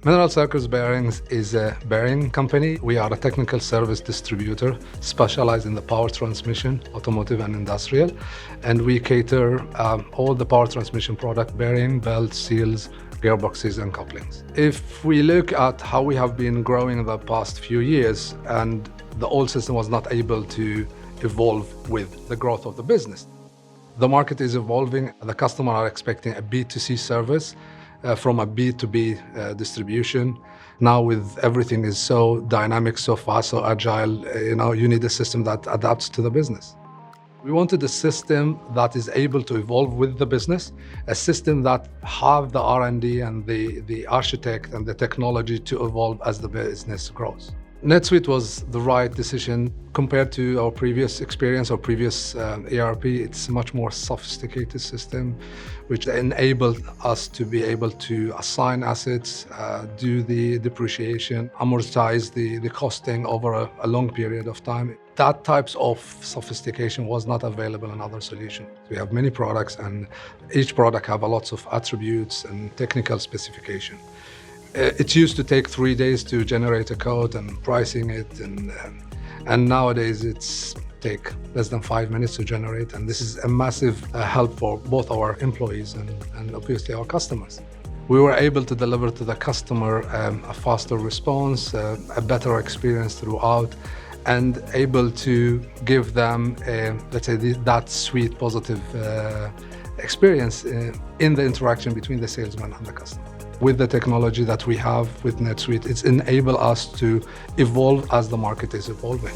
Mineral Circuits Bearings is a bearing company. We are a technical service distributor specialized in the power transmission, automotive and industrial, and we cater all the power transmission product, bearing, belts, seals, gearboxes and couplings. If we look at how we have been growing in the past few years, and the old system was not able to evolve with the growth of the business. The market is evolving. The customer are expecting a B2C service from a B2B distribution. Now with everything is so dynamic, so fast, so agile, you need a system that adapts to the business. We wanted a system that is able to evolve with the business, a system that have the R&D and the architect and the technology to evolve as the business grows. NetSuite was the right decision compared to our previous experience, our previous ERP. It's a much more sophisticated system, which enabled us to be able to assign assets, do the depreciation, amortize the costing over a long period of time. That types of sophistication was not available in other solutions. We have many products, and each product have a lots of attributes and technical specification. It used to take 3 days to generate a code and pricing it, and nowadays it's take less than 5 minutes to generate, and this is a massive help for both our employees and obviously our customers. We were able to deliver to the customer a faster response, a better experience throughout, and able to give them, let's say, that sweet, positive experience in the interaction between the salesman and the customer. With the technology that we have with NetSuite, it's enabled us to evolve as the market is evolving.